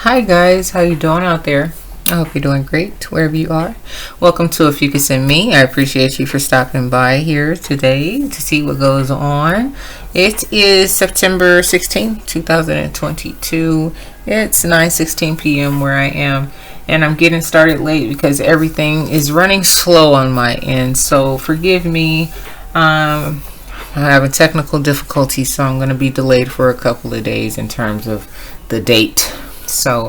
Hi guys, how you doing out there? I hope you're doing great wherever you are. Welcome to Ophiuchus and me. I appreciate you for stopping by here today to see what goes on. It is September 16th, 2022. It's 9:16 p.m. where I am, and I'm getting started late because everything is running slow on my end. So forgive me. I'm having technical difficulties, so I'm going to be delayed for a couple of days in terms of the date. So,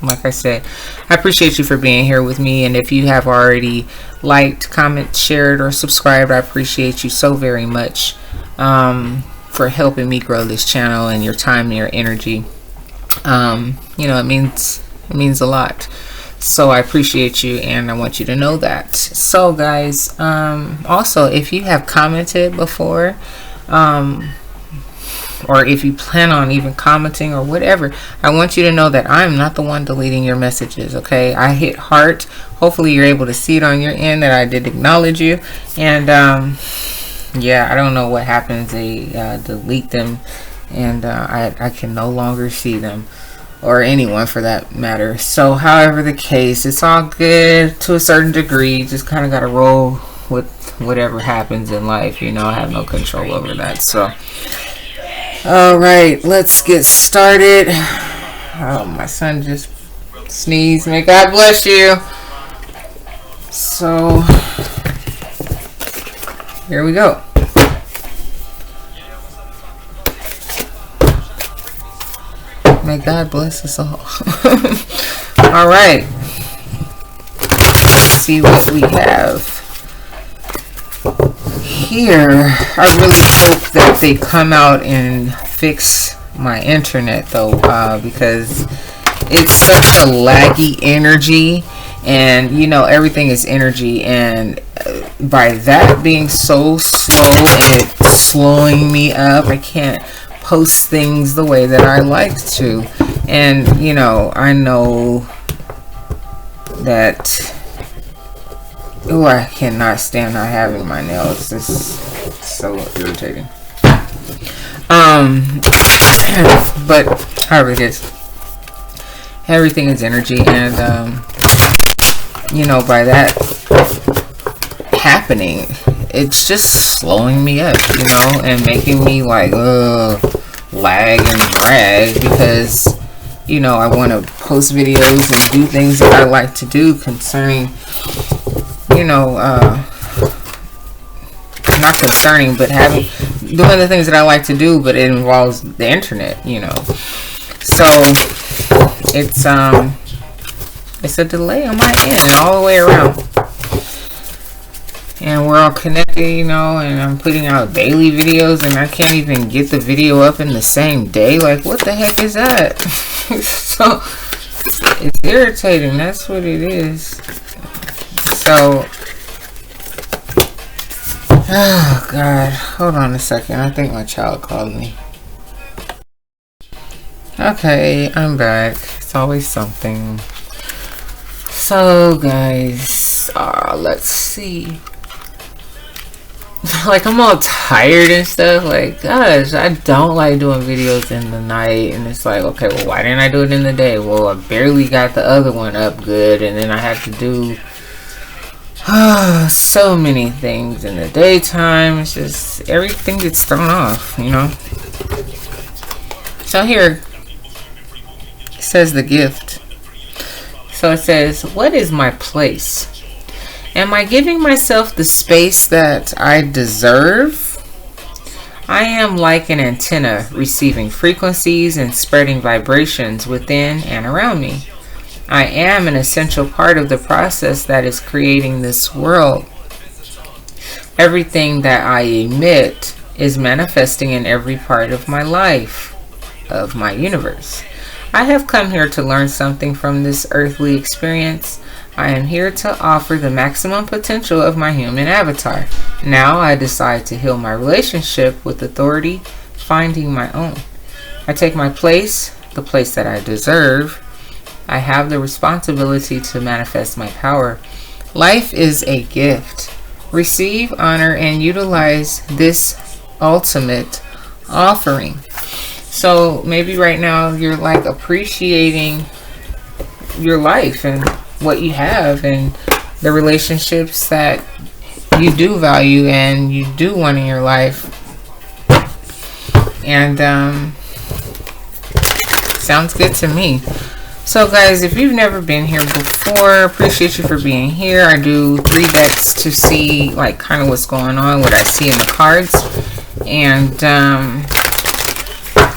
like I said, I appreciate you for being here with me. And if you have already liked, commented, shared, or subscribed, I appreciate you so very much for helping me grow this channel and your time and your energy. It means a lot. So I appreciate you, and I want you to know that. So, guys, also, if you have commented before, or if you plan on even commenting or whatever, I want you to know that I'm not the one deleting your messages, okay? I hit heart. Hopefully you're able to see it on your end that I did acknowledge you. And yeah, I don't know what happens. They delete them, and I can no longer see them, or anyone for that matter. So however the case, it's all good to a certain degree. Just kind of got to roll with whatever happens in life. You know, I have no control over that. So all right, let's get started. Oh, my son just sneezed. May God bless you. So here we go. May God bless us all. All right, let's see what we have here. I really hope that they come out and fix my internet though, because it's such a laggy energy, and you know, everything is energy, and by that being so slow and it's slowing me up, I can't post things the way that I like to. And you know, I know that, oh, I cannot stand not having my nails. This is so irritating. But however it is, everything is energy, and you know, by that happening, it's just slowing me up, you know, and making me like lag and drag, because you know, I want to post videos and do things that I like to do concerning, you know, not concerning, but doing the things that I like to do, but it involves the internet, you know. So it's a delay on my end and all the way around, and we're all connected, you know, and I'm putting out daily videos, and I can't even get the video up in the same day. Like, what the heck is that? So it's irritating. That's what it is. So, oh God, hold on a second. I think my child called me. Okay, I'm back. It's always something. So guys, let's see. Like, I'm all tired and stuff. Like, gosh, I don't like doing videos in the night. And it's like, okay, well, why didn't I do it in the day? Well, I barely got the other one up good, and then I had to do so many things in the daytime. It's just everything gets thrown off, you know. So here it says the gift. So it says, what is my place? Am I giving myself the space that I deserve? I am like an antenna, receiving frequencies and spreading vibrations within and around me. I am an essential part of the process that is creating this world. Everything that I emit is manifesting in every part of my life, of my universe. I have come here to learn something from this earthly experience. I am here to offer the maximum potential of my human avatar. Now I decide to heal my relationship with authority, finding my own. I take my place, the place that I deserve. I have the responsibility to manifest my power. Life is a gift. Receive, honor, and utilize this ultimate offering. So maybe right now you're like appreciating your life and what you have and the relationships that you do value and you do want in your life. And sounds good to me. So guys, if you've never been here before, appreciate you for being here. I do 3 decks to see like kind of what's going on, what I see in the cards. And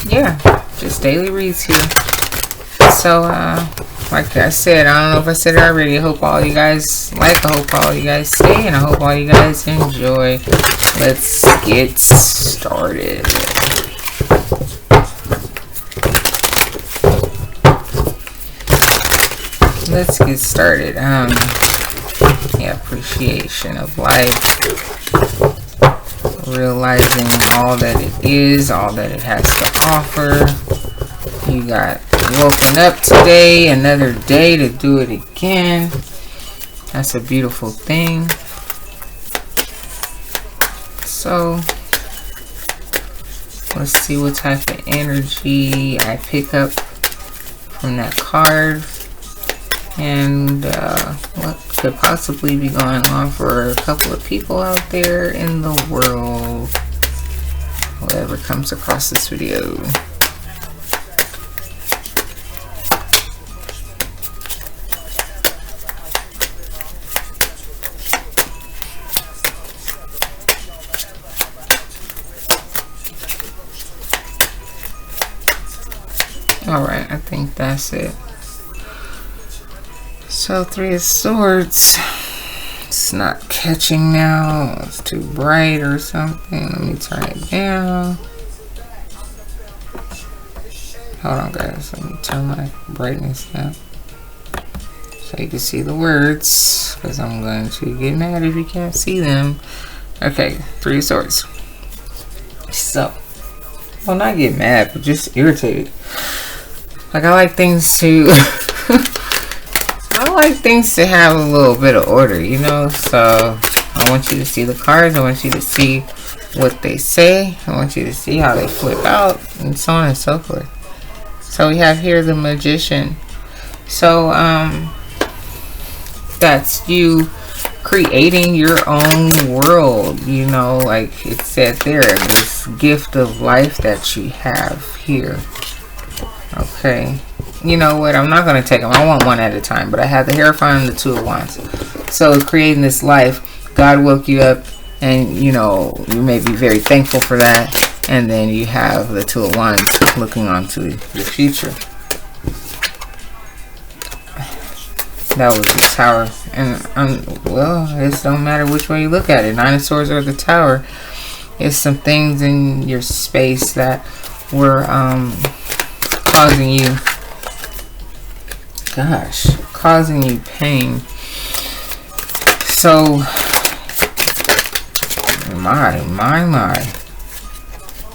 yeah, just daily reads here. So like I said, I don't know if I said it already, I hope all you guys like, I hope all you guys stay, and I hope all you guys enjoy. Let's get started. Let's get started. Yeah, appreciation of life, realizing all that it is, all that it has to offer. You got woken up today, another day to do it again. That's a beautiful thing. So let's see what type of energy I pick up from that card, and what could possibly be going on for a couple of people out there in the world, whoever comes across this video. Alright, I think that's it. So 3 of Swords. It's not catching now. It's too bright or something. Let me turn it down. Hold on guys, let me turn my brightness down so you can see the words, because I'm going to get mad if you can't see them. Okay, 3 of Swords. So, well, not get mad, but just irritated. Like, I like things to I like things to have a little bit of order, you know. So I want you to see the cards, I want you to see what they say, I want you to see how they flip out, and so on and so forth. So we have here the Magician. So that's you creating your own world, you know, like it said there, this gift of life that you have here. Okay, you know what, I'm not going to take them, I want one at a time, but I have the Hierophant and the 2 of Wands. So creating this life, God woke you up, and you know, you may be very thankful for that. And then you have the 2 of Wands looking onto your future. That was the Tower. And well, it don't matter which way you look at it, 9 of Swords or the Tower. It's some things in your space that were causing you, causing you pain. So my,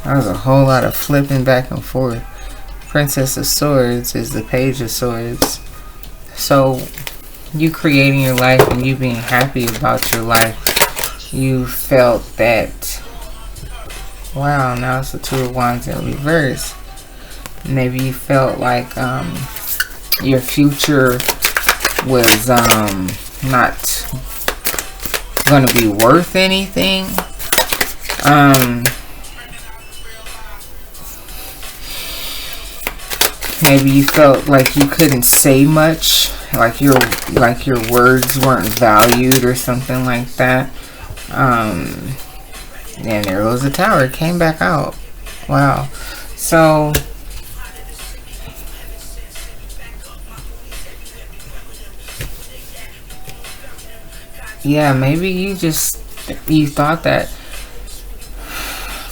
that was a whole lot of flipping back and forth. Princess of Swords is the Page of Swords. So you creating your life and you being happy about your life, you felt that, wow, now it's the 2 of Wands in reverse. Maybe you felt like your future was not going to be worth anything. Maybe you felt like you couldn't say much, like your words weren't valued or something like that. And there goes the Tower. It came back out. Wow. So yeah, maybe you thought that,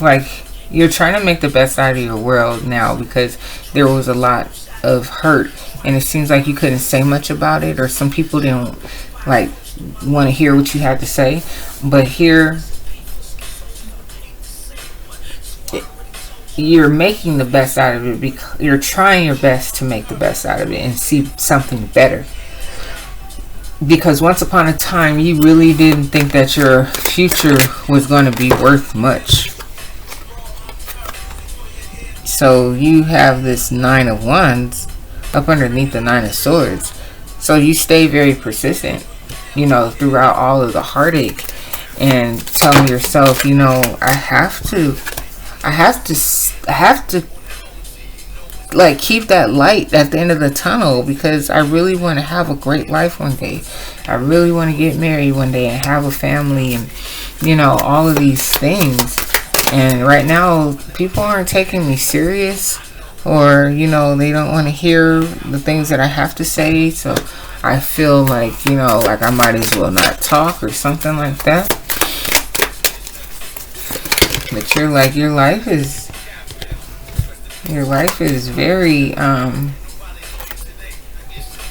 like, you're trying to make the best out of your world now because there was a lot of hurt and it seems like you couldn't say much about it, or some people didn't like want to hear what you had to say. But here you're making the best out of it because you're trying your best to make the best out of it and see something better. Because once upon a time you really didn't think that your future was going to be worth much. So you have this 9 of Wands up underneath the 9 of Swords. So you stay very persistent, you know, throughout all of the heartache, and telling yourself, you know, I have to like keep that light at the end of the tunnel, because I really want to have a great life one day. I really want to get married one day and have a family, and you know, all of these things. And right now people aren't taking me serious, or you know, they don't want to hear the things that I have to say. So I feel like, you know, like I might as well not talk or something like that. But you're like, your life is very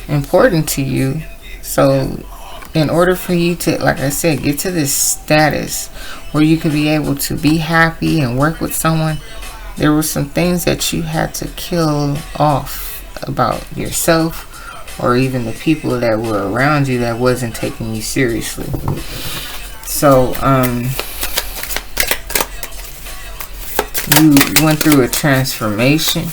important to you. So in order for you to, like I said, get to this status where you could be able to be happy and work with someone, there were some things that you had to kill off about yourself, or even the people that were around you that wasn't taking you seriously. So you went through a transformation.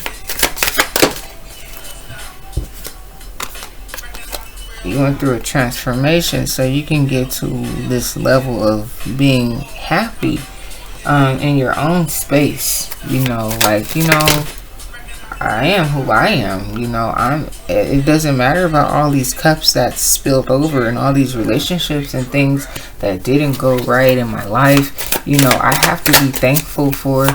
You went through a transformation so you can get to this level of being happy in your own space. You know, like, you know, I am who I am. You know, it doesn't matter about all these cups that spilled over and all these relationships and things that didn't go right in my life. You know, I have to be thankful for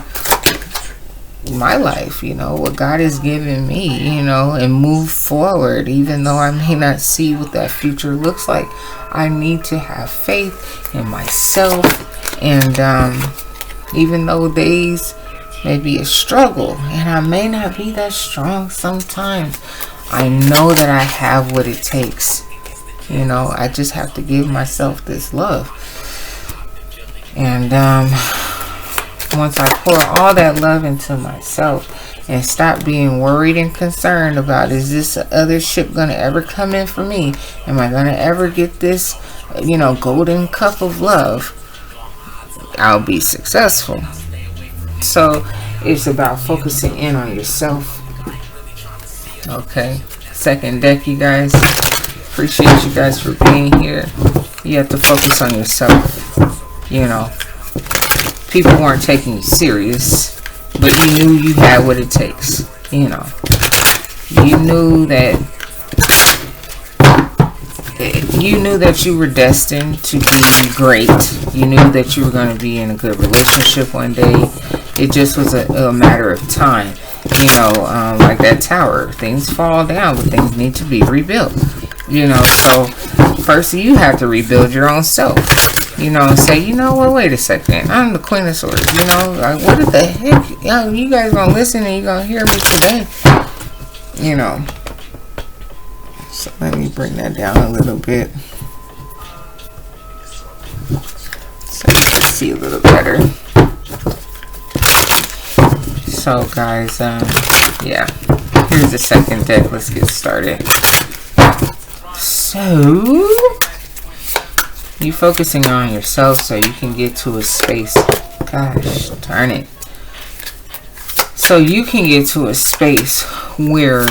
my life, you know, what God has given me, you know, and move forward. Even though I may not see what that future looks like, I need to have faith in myself. And even though days may be a struggle and I may not be that strong sometimes, I know that I have what it takes. You know, I just have to give myself this love. And once I pour all that love into myself and stop being worried and concerned about, is this other ship going to ever come in for me? Am I going to ever get this, you know, golden cup of love? I'll be successful. So it's about focusing in on yourself. Okay. Second deck, you guys. Appreciate you guys for being here. You have to focus on yourself. You know, people weren't taking you serious, but you knew you had what it takes. You know, you knew that you were destined to be great. You knew that you were going to be in a good relationship one day. It just was a matter of time. You know, like that tower, things fall down, but things need to be rebuilt. You know, so first you have to rebuild your own self. You know, and say, you know what, wait a second, I'm the Queen of Swords. You know, like, what the heck? You guys gonna listen and you gonna hear me today. You know. So let me bring that down a little bit so you can see a little better. So guys, yeah, here's the second deck. Let's get started. So you focusing on yourself so you can get to a space. Gosh, darn it. So you can get to a space where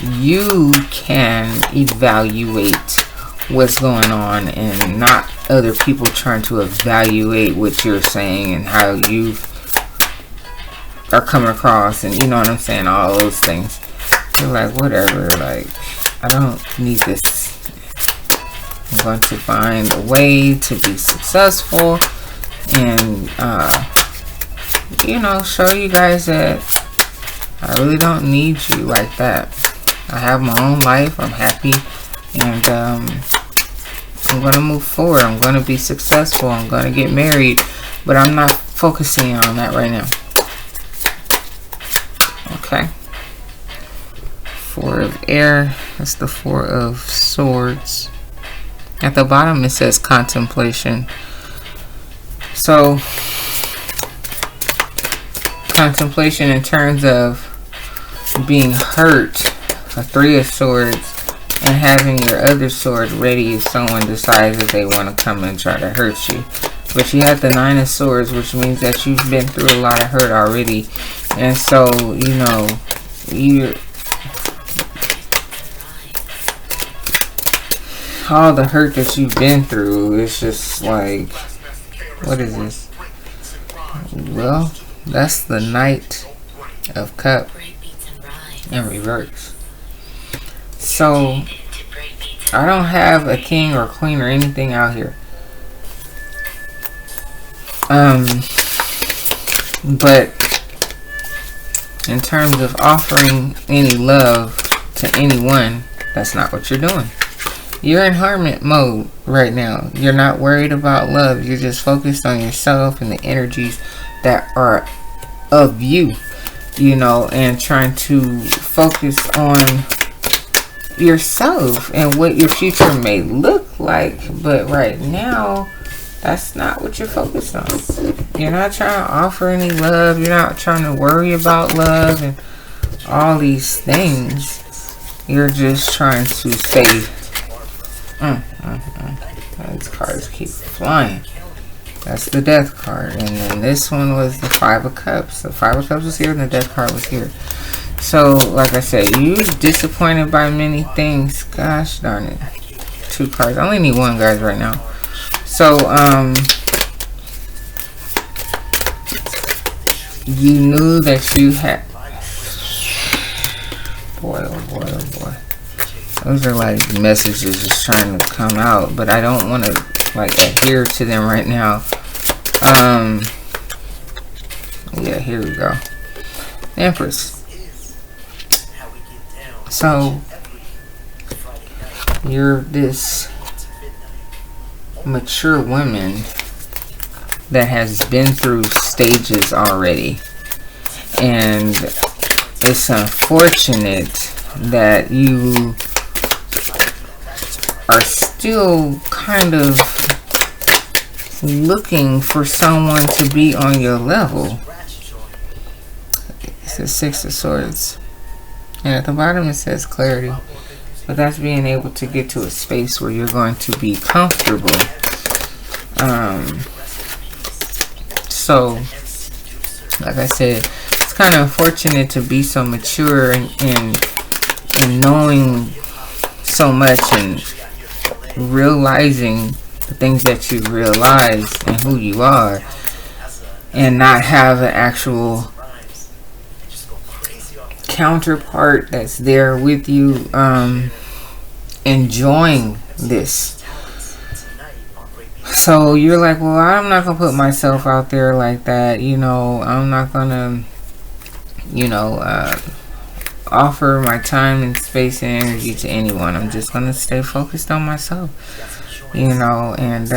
you can evaluate what's going on and not other people trying to evaluate what you're saying and how you are coming across, and you know what I'm saying, all those things. You're like, whatever, like, I don't need this. I'm going to find a way to be successful and you know, show you guys that I really don't need you like that. I have my own life. I'm happy, and I'm going to move forward. I'm going to be successful. I'm going to get married, but I'm not focusing on that right now. Okay. Four of Air. That's the Four of Swords. At the bottom it says contemplation. So contemplation in terms of being hurt, a Three of Swords, and having your other sword ready if someone decides that they want to come and try to hurt you. But you had the Nine of Swords, which means that you've been through a lot of hurt already. And so, you know, all the hurt that you've been through, it's just like, what is this? Well, that's the Knight of Cups in reverse. So, I don't have a king or queen or anything out here. But in terms of offering any love to anyone, that's not what you're doing. You're in hermit mode right now. You're not worried about love. You're just focused on yourself and the energies that are of you, you know, and trying to focus on yourself and what your future may look like. But right now, that's not what you're focused on. You're not trying to offer any love. You're not trying to worry about love and all these things. You're just trying to stay. These cards keep flying. That's the Death card. And then this one was the Five of Cups. The Five of Cups was here and the Death card was here. So, like I said, you're disappointed by many things. Gosh darn it. 2 cards. I only need 1, guys, right now. So, you knew that you had... Boy, oh boy, oh boy. Those are like messages just trying to come out, but I don't want to like adhere to them right now. Yeah, here we go. Empress. So you're this mature woman that has been through stages already, and it's unfortunate that you are still kind of looking for someone to be on your level. It's the Six of Swords, and at the bottom it says clarity, but that's being able to get to a space where you're going to be comfortable. So like I said, it's kind of unfortunate to be so mature and knowing so much and realizing the things that you realize and who you are, and not have an actual counterpart that's there with you enjoying this. So you're like, well, I'm not gonna put myself out there like that, you know. I'm not gonna, you know, offer my time and space and energy to anyone. I'm just gonna stay focused on myself, you know. And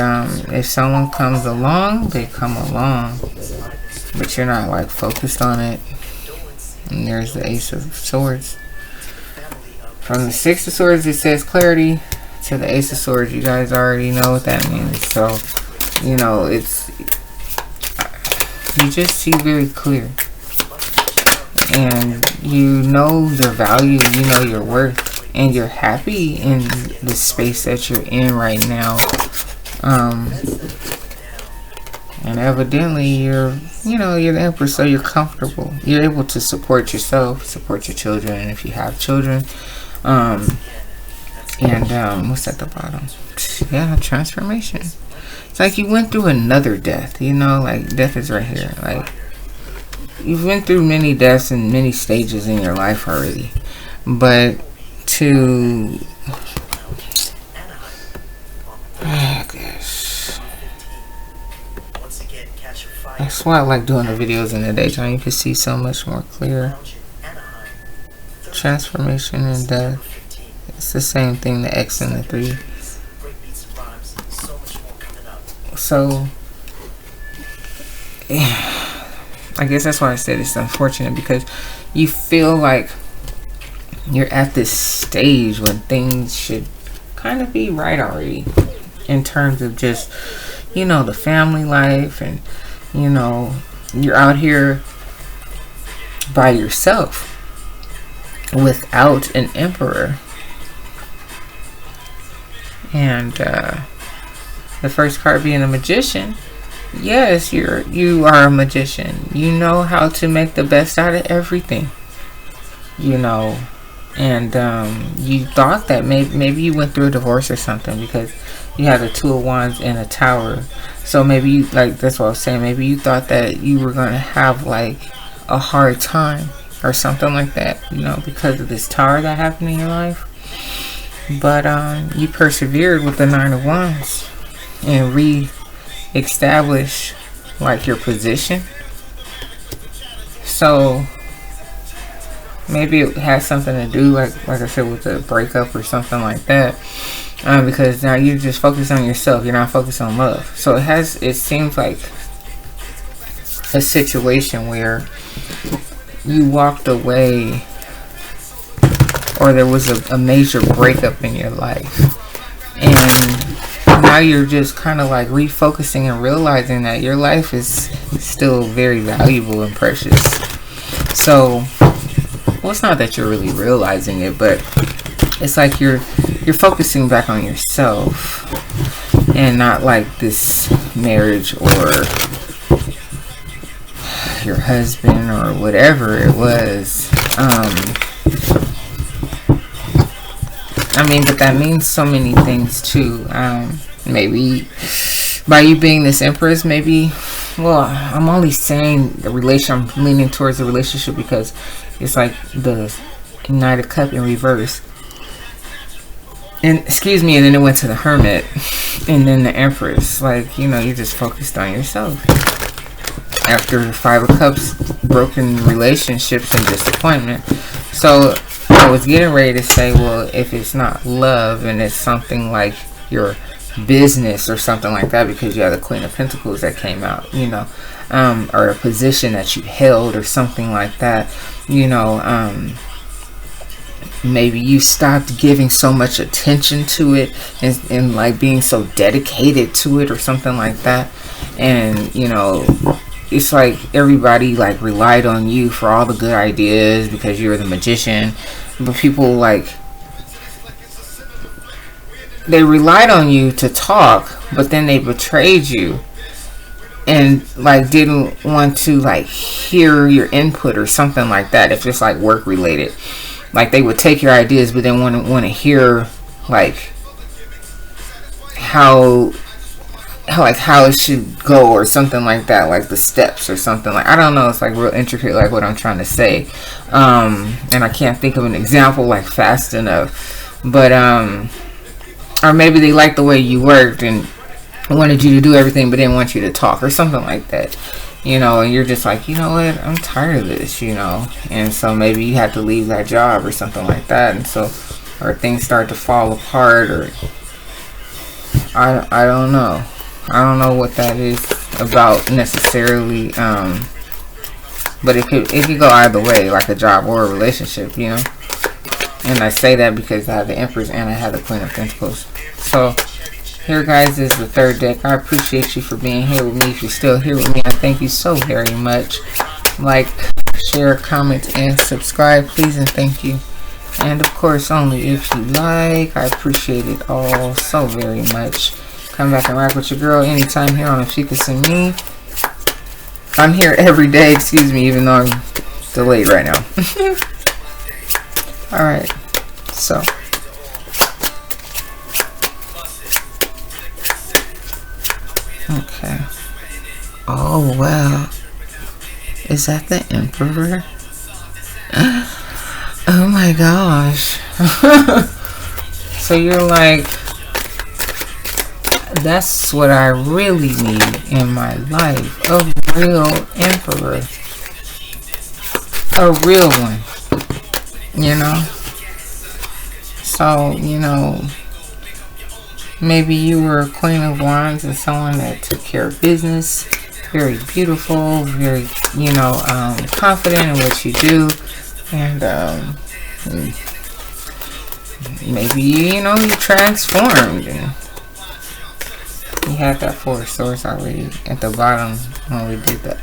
if someone comes along, they come along, but you're not like focused on it. And there's the Ace of Swords. From the Six of Swords, it says clarity, to the Ace of Swords, you guys already know what that means. So, you know, it's, you just see very clear, and you know your value, you know your worth, and you're happy in the space that you're in right now. And evidently you're, you know, you're the Empress, so you're comfortable. You're able to support yourself, support your children if you have children. What's at the bottom? Yeah, transformation. It's like you went through another death, you know, like death is right here. Like, you've been through many deaths and many stages in your life already. But to, oh gosh, that's why I like doing the videos in the daytime. You can see so much more clear. Transformation and death. It's the same thing, the X and the 3. So, I guess that's why I said it's unfortunate, because you feel like you're at this stage when things should kind of be right already, in terms of just, you know, the family life, and, you know, you're out here by yourself without an emperor. And the first card being a Magician, yes, you are a magician. You know how to make the best out of everything. You know, and you thought that maybe you went through a divorce or something, because you had the Two of Wands in a Tower. So maybe you, like, that's what I was saying, maybe you thought that you were going to have like a hard time or something like that, you know, because of this Tower that happened in your life. But you persevered with the Nine of Wands and re-establish like your position. So maybe it has something to do, like I said, with the breakup or something like that. Because now you're just focused on yourself. You're not focused on love. So it seems like a situation where you walked away, or there was a major breakup in your life, and now you're just kind of like refocusing and realizing that your life is still very valuable and precious. So, well, it's not that you're really realizing it, but it's like you're focusing back on yourself, and not like this marriage or your husband or whatever it was. I mean, but that means so many things too. Maybe by you being this Empress, maybe, well, I'm only saying the relation, I'm leaning towards the relationship because it's like the Knight of Cups in reverse. And excuse me, and then it went to the Hermit, and then the Empress. Like, you know, you just focused on yourself. After the Five of Cups, broken relationships and disappointment. So I was getting ready to say, well, if it's not love and it's something like your business or something like that, because you have the Queen of Pentacles that came out, you know, or a position that you held or something like that, you know, maybe you stopped giving so much attention to it and like being so dedicated to it or something like that. And, you know, it's like everybody like relied on you for all the good ideas because you're the magician. But people, like, they relied on you to talk, but then they betrayed you and like didn't want to like hear your input or something like that. If it's like work related, like they would take your ideas but then want to hear like how it should go or something like that, like the steps or something. Like, I don't know, it's like real intricate, like what I'm trying to say, and I can't think of an example like fast enough. But or maybe they liked the way you worked and wanted you to do everything but didn't want you to talk or something like that, you know. And you're just like, you know what, I'm tired of this, you know. And so maybe you had to leave that job or something like that, and so, or things start to fall apart, or I don't know. I don't know what that is about necessarily, but it could go either way, like a job or a relationship, you know. And I say that because I have the Empress and I have the Queen of Pentacles. So here, guys, is the third deck. I appreciate you for being here with me. If you're still here with me, I thank you so very much. Like, share, comment, and subscribe, please, and thank you. And of course, only if you like. I appreciate it all so very much. Come back and rock with your girl anytime here on Ophiuchus and Me. I'm here every day, excuse me, even though I'm delayed right now. Alright, so. Okay. Oh, wow. Is that the Emperor? Oh my gosh. So you're like, that's what I really need in my life. A real Emperor. A real one. You know? So, you know, maybe you were a Queen of Wands and someone that took care of business. Very beautiful. Very, you know, confident in what you do. And, maybe, you know, you transformed and you had that Four of Swords already at the bottom when we did the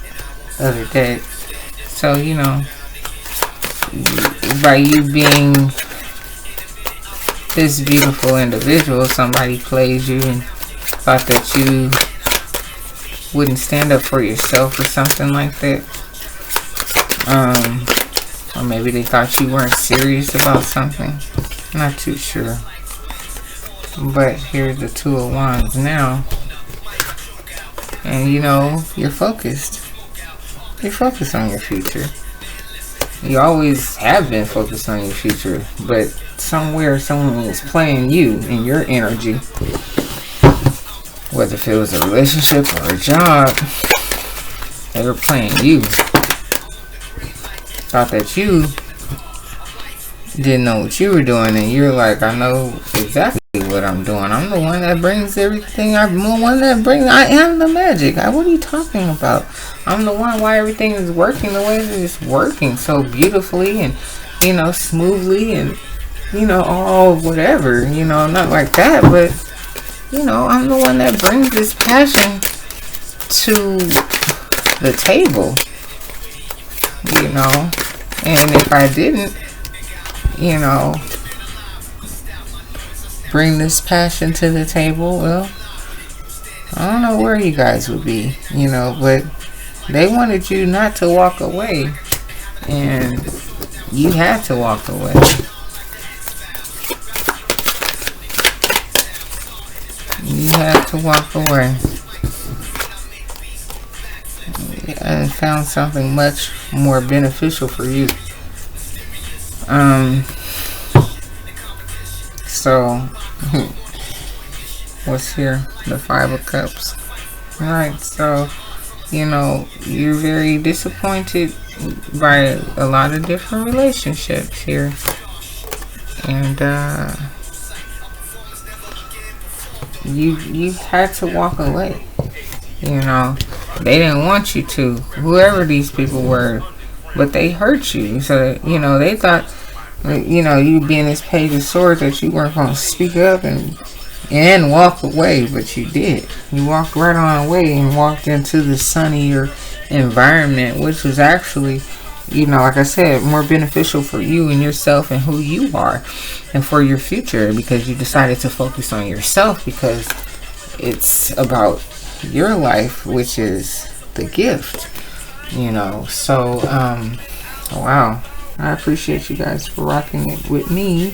other day. So, you know, by you being this beautiful individual, somebody played you and thought that you wouldn't stand up for yourself or something like that. Or maybe they thought you weren't serious about something. Not too sure. But here's the Two of Wands now. And you know, you're focused. You're focused on your future. You always have been focused on your future. But somewhere someone is playing you in your energy. Whether if it was a relationship or a job, they were playing you. Thought that you didn't know what you were doing, and you're like, I know exactly what I'm doing. I'm the one that brings everything. I am the magic. What are you talking about? I'm the one why everything is working the way that it's working so beautifully and, you know, smoothly and, you know, all whatever, you know, not like that, but, you know, I'm the one that brings this passion to the table, you know, and if I didn't, you know, bring this passion to the table, well, I don't know where you guys would be, you know, but they wanted you not to walk away, and you had to walk away. You had to walk away and found something much more beneficial for you. So what's here? The Five of Cups. Alright, so you know, you're very disappointed by a lot of different relationships here. And you had to walk away. You know, they didn't want you to, whoever these people were, but they hurt you. So, you know, they thought, you know, you being this Page of Swords, that you weren't going to speak up and walk away, but you did. You walked right on away and walked into the sunnier environment, which was actually, you know, like I said, more beneficial for you and yourself and who you are and for your future, because you decided to focus on yourself, because it's about your life, which is the gift, you know. So wow, I appreciate you guys for rocking it with me.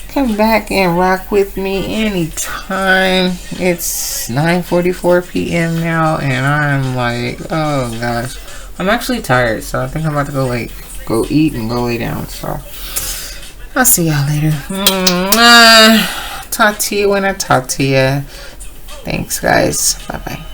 Come back and rock with me anytime. It's 9:44 p.m. now, and I'm like, oh gosh, I'm actually tired, so I think I'm about to go eat and go lay down. So I'll see y'all later. Talk to you when I talk to you. Thanks, guys. Bye bye.